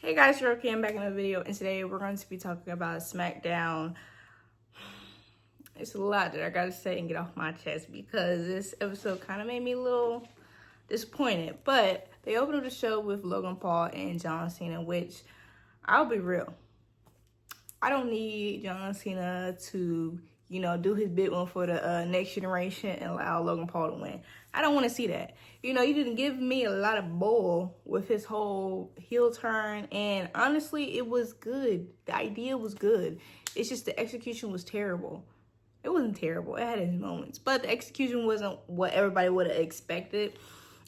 Hey guys, you're okay. I'm back in the video, and today we're going to be talking about Smackdown. It's a lot that I gotta say and get off my chest because this episode kind of made me a little disappointed. But they opened up the show with Logan Paul and John Cena, which I'll be real. I don't need John Cena to, do his big one for the next generation and allow Logan Paul to win. I don't want to see that. You didn't give me a lot of bull with his whole heel turn, and honestly, it was good. The idea was good. It's just the execution was terrible. It wasn't terrible. It had its moments, but the execution wasn't what everybody would have expected.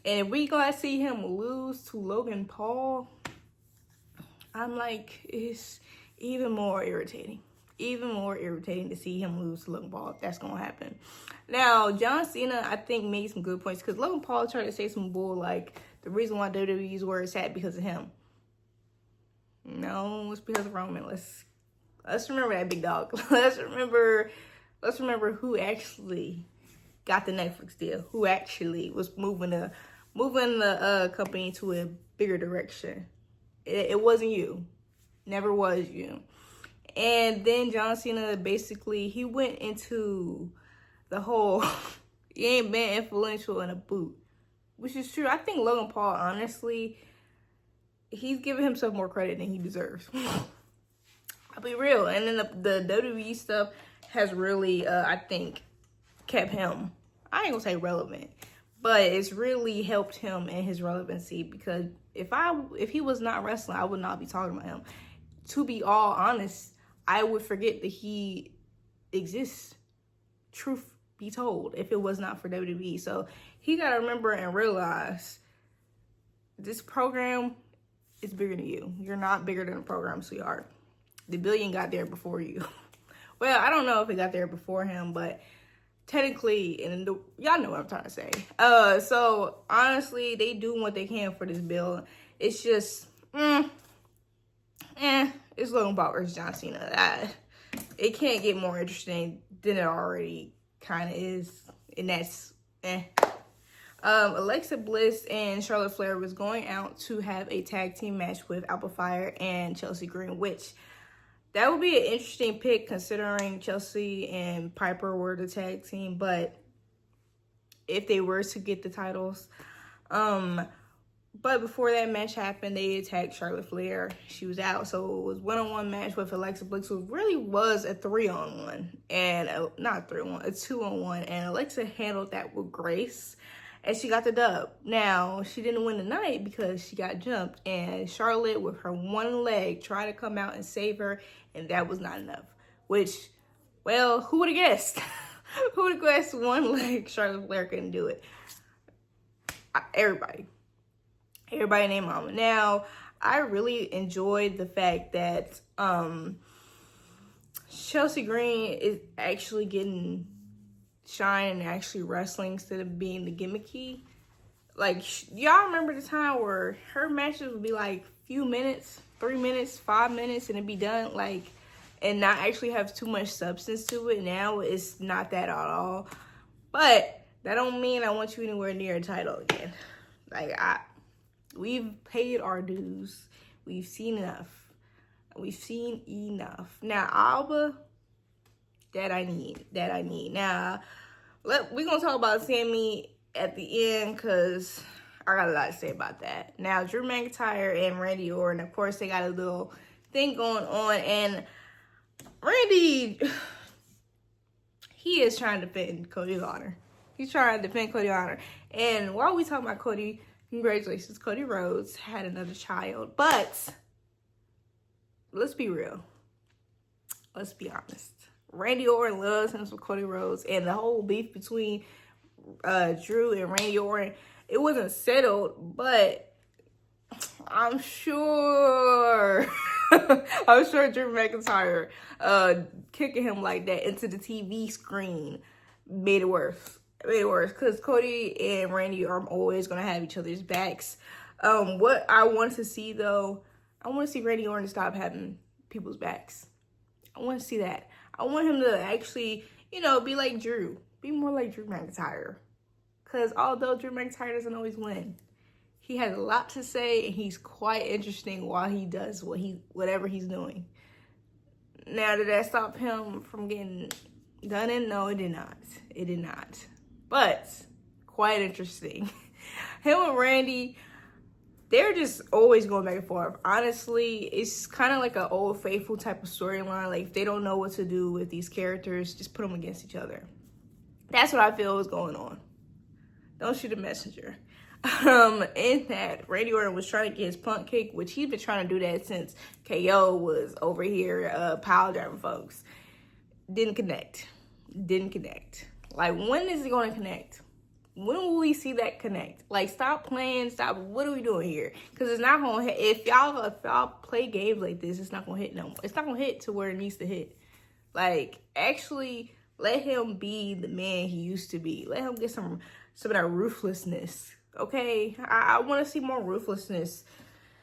And if we gotta see him lose to Logan Paul, I'm like, it's even more irritating. Even more irritating to see him lose to Logan Paul if that's going to happen. Now, John Cena, I think, made some good points because Logan Paul tried to say some bull like the reason why WWE's where it's at because of him. No, it's because of Roman. Let's remember that big dog. Let's remember who actually got the Netflix deal. Who actually was moving the company into a bigger direction. It wasn't you. Never was you. And then John Cena basically, he went into the whole, he ain't been influential in a boot, which is true. I think Logan Paul, honestly, he's giving himself more credit than he deserves. I'll be real. And then the WWE stuff has really, I think, kept him, I ain't gonna say relevant, but it's really helped him in his relevancy because if he was not wrestling, I would not be talking about him. To be all honest, I would forget that he exists, truth be told, if it was not for WWE. So he got to remember and realize this program is bigger than you. You're not bigger than the program, sweetheart. The billion got there before you. Well, I don't know if it got there before him, but technically, y'all know what I'm trying to say. So honestly, they do what they can for this bill. It's just, it's Logan Paul versus John Cena. It can't get more interesting than it already kind of is, and that's Alexa Bliss and Charlotte Flair was going out to have a tag team match with Alpha Fire and Chelsea Green, which that would be an interesting pick considering Chelsea and Piper were the tag team. But if they were to get the titles, but before that match happened, they attacked Charlotte Flair. She was out, so it was one-on-one match with Alexa Bliss. So it really was a 3-on-1, and not 3-on-1, a 2-on-1. And Alexa handled that with grace, and she got the dub. Now, she didn't win the night because she got jumped, and Charlotte, with her one leg, tried to come out and save her, and that was not enough. Which, well, who would have guessed? Who would have guessed one leg Charlotte Flair couldn't do it? Everybody named Mama. Now, I really enjoyed the fact that Chelsea Green is actually getting shine and actually wrestling instead of being the gimmicky. Like, y'all remember the time where her matches would be like few minutes, 3 minutes, 5 minutes, and it'd be done, like, and not actually have too much substance to it. Now it's not that at all. But that don't mean I want you anywhere near a title again. Like, we've paid our dues. We've seen enough. Now, Alba, that I need. Now, we're going to talk about Sami at the end because I got a lot to say about that. Now, Drew McIntyre and Randy Orton, of course, they got a little thing going on. And Randy, he is trying to defend Cody's honor. He's trying to defend Cody's honor. And while we talk about Cody, congratulations, Cody Rhodes had another child. But let's be real. Let's be honest. Randy Orton loves him some Cody Rhodes. And the whole beef between Drew and Randy Orton, it wasn't settled. But I'm sure Drew McIntyre kicking him like that into the TV screen made it worse. Because Cody and Randy are always going to have each other's backs. What I want to see, though, I want to see Randy Orton stop having people's backs. I want to see that. I want him to actually, be like Drew. Be more like Drew McIntyre. Because although Drew McIntyre doesn't always win, He has a lot to say, and he's quite interesting while he does whatever he's doing. Now, did that stop him from getting done in? No, it did not. It did not. But quite interesting. Him and Randy, they're just always going back and forth. Honestly, it's kind of like an Old Faithful type of storyline. Like, if they don't know what to do with these characters, just put them against each other. That's what I feel is going on. Don't shoot a messenger. In that, Randy Orton was trying to get his punt kick, which he's been trying to do that since KO was over here pile driving folks. Didn't connect. Like, when is it going to connect? When will we see that connect? Like, stop playing. Stop. What are we doing here? Because it's not going to hit. If y'all play games like this, it's not going to hit no more. It's not going to hit to where it needs to hit. Like, actually, let him be the man he used to be. Let him get some of that ruthlessness. Okay? I want to see more ruthlessness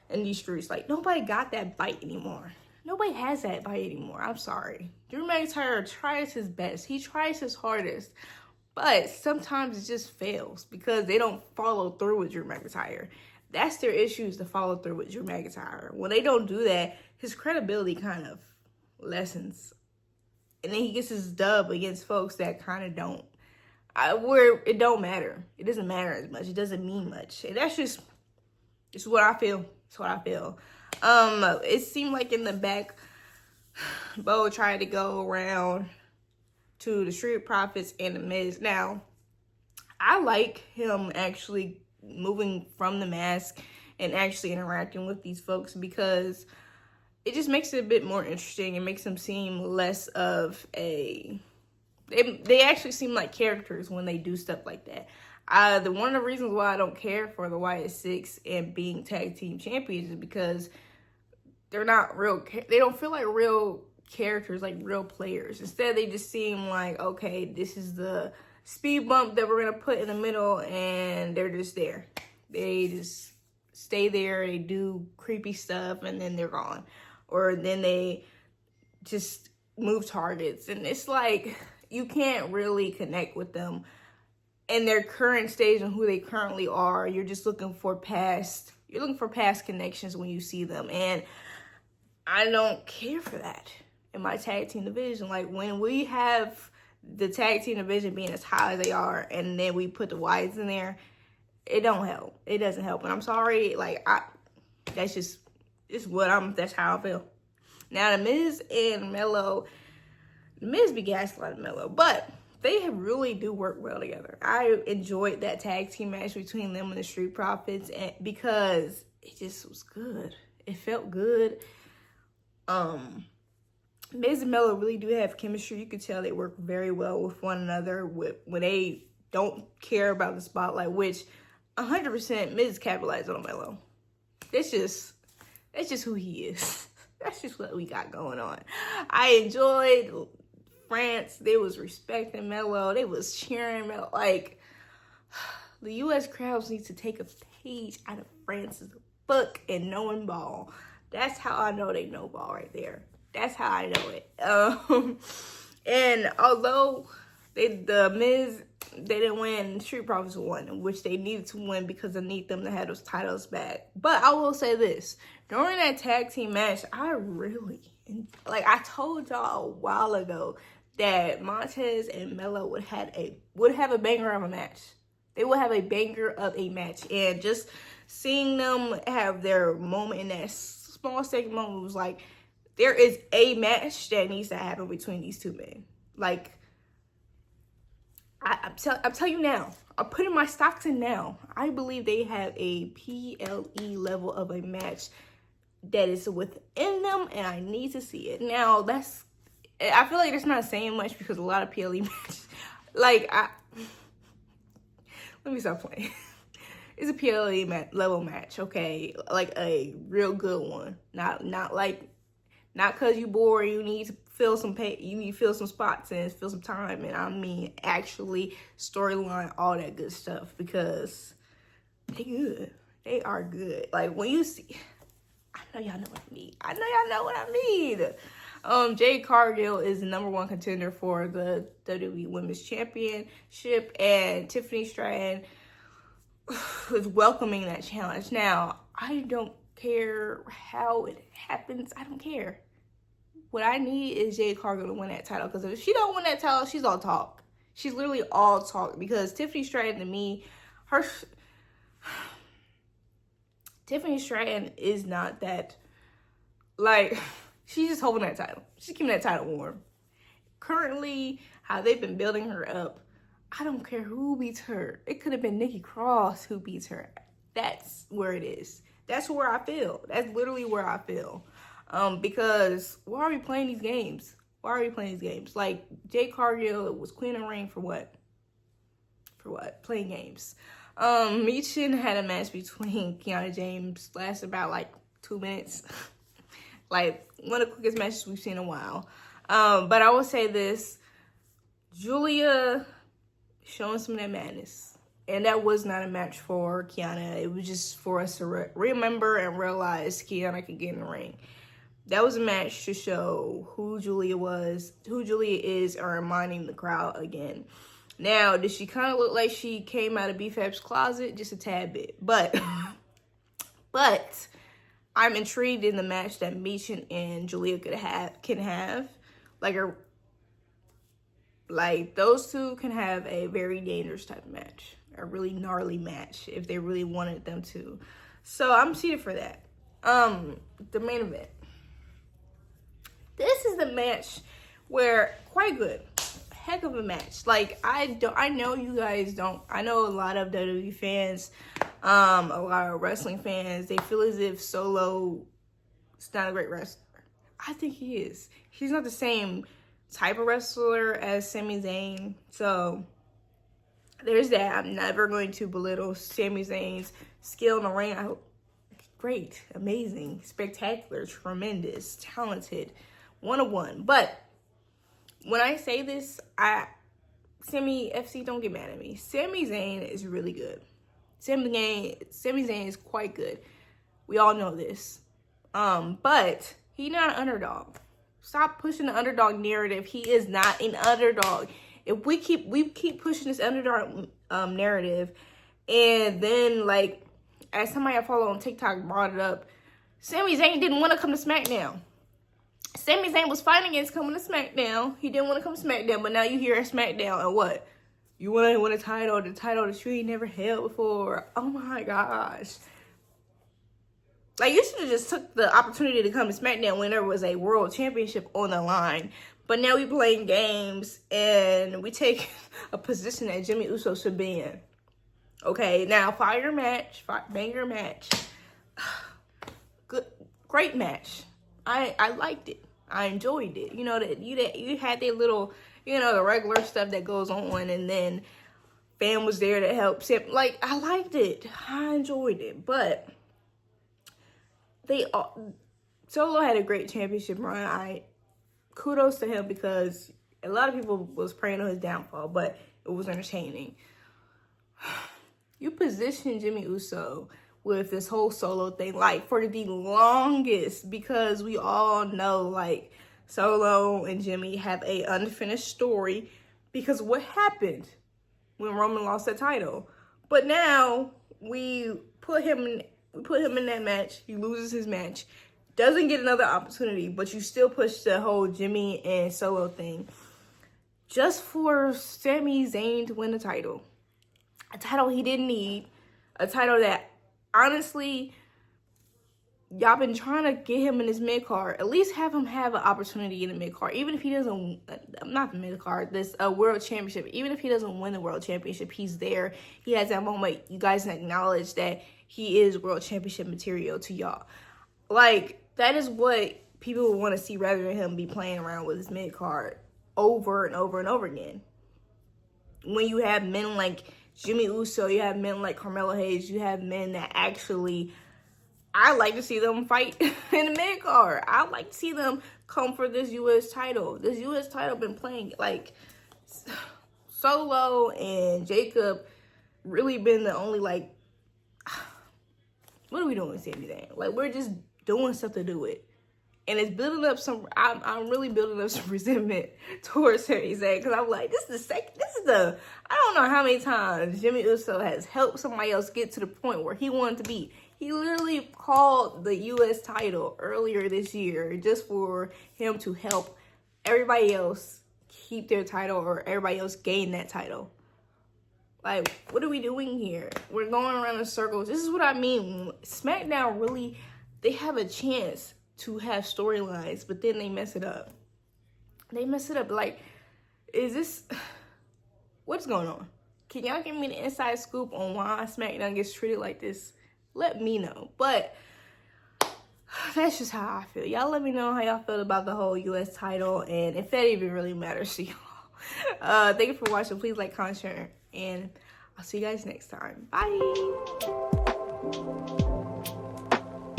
in these streets. Like, nobody got that bite anymore. Nobody has that bite anymore. I'm sorry. Drew McIntyre tries his best. He tries his hardest. But sometimes it just fails because they don't follow through with Drew McIntyre. That's their issue, is to follow through with Drew McIntyre. When they don't do that, his credibility kind of lessens. And then he gets his dub against folks that kind of don't. Where it don't matter. It doesn't matter as much. It doesn't mean much. And that's just, it's what I feel. It's what I feel. It seemed like in the back, Bo tried to go around to the Street Profits and the Miz. Now, I like him actually moving from the mask and actually interacting with these folks because it just makes it a bit more interesting. It makes them seem less of a... They actually seem like characters when they do stuff like that. One of the reasons why I don't care for the Wyatt Six and being tag team champions is because they're not real. They don't feel like real characters, like real players. Instead, they just seem like, okay, this is the speed bump that we're gonna put in the middle, and they're just there. They just stay there. They do creepy stuff, and then they're gone, or then they just move targets, and it's like you can't really connect with them in their current stage and who they currently are. You're just looking for past connections when you see them. And I don't care for that in my tag team division. Like, when we have the tag team division being as high as they are, and then we put the Wyatts in there, it don't help. It doesn't help. And I'm sorry, like, that's how I feel. Now, the Miz and Melo, the Miz be gaslighting Melo, but they really do work well together. I enjoyed that tag team match between them and the Street Profits, and because it just was good. It felt good. Miz and Melo really do have chemistry. You can tell they work very well with one another when they don't care about the spotlight, which 100% Miz capitalized on Melo. That's just who he is. That's just what we got going on. I enjoyed France. They was respecting Melo. They was cheering Melo. Like, the U.S. crowds need to take a page out of France's book and knowing ball. That's how I know they know ball right there. That's how I know it. And although the Miz, they didn't win, Street Profits won, which they needed to win because they need them to have those titles back. But I will say this. During that tag team match, I I told y'all a while ago that Montez and Melo would have a banger of a match. They would have a banger of a match. And just seeing them have their moment in that small second moment was like, there is a match that needs to happen between these two men. Like, I'm telling you now. I'm putting my stocks in now. I believe they have a PLE level of a match that is within them, and I need to see it. Now, I feel like that's not saying much because a lot of PLE matches, let me stop playing. It's a PLE level match, okay? Like a real good one. Not because you bored, you need to fill some spots and fill some time, and I mean actually storyline, all that good stuff, because they good. They are good. Like, when you see, I know y'all know what I need. Jade Cargill is the #1 contender for the WWE Women's Championship, and Tiffany Stratton, is welcoming that challenge. Now, I don't care how it happens. I don't care. What I need is Jade Cargill to win that title, because if she don't win that title, she's all talk. She's literally all talk, because Tiffany Stratton, to me, Tiffany Stratton is not that, like, she's just holding that title. She's keeping that title warm. Currently, how they've been building her up, I don't care who beats her. It could have been Nikki Cross who beats her. That's where it is. That's where I feel. That's literally where I feel. Because why are we playing these games? Why are we playing these games? Like, Jade Cargill was Queen of the Ring for what? For what? Playing games. Michin had a match between Kiana James, lasted about like 2 minutes. Like, one of the quickest matches we've seen in a while. But I will say this, Julia showing some of that madness. And that was not a match for Kiana. It was just for us to remember and realize Kiana could get in the ring. That was a match to show who Julia was, who Julia is, and reminding the crowd again. Now, did she kind of look like she came out of BFAB's closet? Just a tad bit. But I'm intrigued in the match that Michin and Julia can have. Like those two can have a very dangerous type of match. A really gnarly match if they really wanted them to. So I'm seated for that. The main event. This is the match where, quite good. Heck of a match. Like, I know you guys don't. I know a lot of WWE fans, a lot of wrestling fans, they feel as if Solo is not a great wrestler. I think he is. He's not the same type of wrestler as Sami Zayn. So there's that. I'm never going to belittle Sami Zayn's skill in the ring. Great, amazing, spectacular, tremendous, talented, 101. But when I say this, Sami FC, don't get mad at me. Sami Zayn is really good. Sami Zayn is quite good. We all know this. But he's not an underdog. Stop pushing the underdog narrative. He is not an underdog. If we keep pushing this underdog narrative, and then, like, as somebody I follow on TikTok brought it up, Sami Zayn didn't want to come to SmackDown. Sami Zayn was fighting against coming to SmackDown. He didn't want to come to SmackDown, but now you hear at SmackDown, and what? You want to win a title, the title that you ain't never held before. Oh my gosh. Like, you should have just took the opportunity to come to SmackDown when there was a world championship on the line. But now we playing games, and we take a position that Jimmy Uso should be in. Okay, now banger match. Good, great match. I liked it. I enjoyed it. You know, that you had that little, you know, the regular stuff that goes on, and then Fam was there to help. Like, I liked it. I enjoyed it. But Solo had a great championship run. Kudos to him, because a lot of people was praying on his downfall, but it was entertaining. You position Jimmy Uso with this whole Solo thing, like, for the longest, because we all know, like, Solo and Jimmy have a unfinished story because of what happened when Roman lost that title. But now we put him in that match. He loses his match, doesn't get another opportunity, but you still push the whole Jimmy and Solo thing just for Sami Zayn to win the title. A title he didn't need. A title that, honestly, y'all been trying to get him in his mid-card. At least have him have an opportunity in the mid-card. Even if he doesn't, not the mid-card, this world championship. Even if he doesn't win the world championship, he's there. He has that moment. You guys acknowledge that he is world championship material to y'all. Like, that is what people would want to see, rather than him be playing around with his mid-card over and over and over again. When you have men like Jimmy Uso, you have men like Carmelo Hayes, you have men that actually, I like to see them fight in the mid-card. I like to see them come for this U.S. title. This U.S. title been playing, like, Solo and Jacob really been the only, like, what are we doing with Sami Zayn? Like, we're just doing stuff to do it. And it's building up I'm really building up some resentment towards Sami Zayn, because I'm like, I don't know how many times Jimmy Uso has helped somebody else get to the point where he wanted to be. He literally called the U.S. title earlier this year just for him to help everybody else keep their title, or everybody else gain that title. Like, what are we doing here? We're going around in circles. This is what I mean. Smackdown really, they have a chance to have storylines, but then they mess it up. They mess it up. Like, what's going on? Can y'all give me the inside scoop on why SmackDown gets treated like this? Let me know. But that's just how I feel. Y'all let me know how y'all feel about the whole U.S. title, and if that even really matters to y'all. Thank you for watching. Please like, comment, share, and I'll see you guys next time. Bye.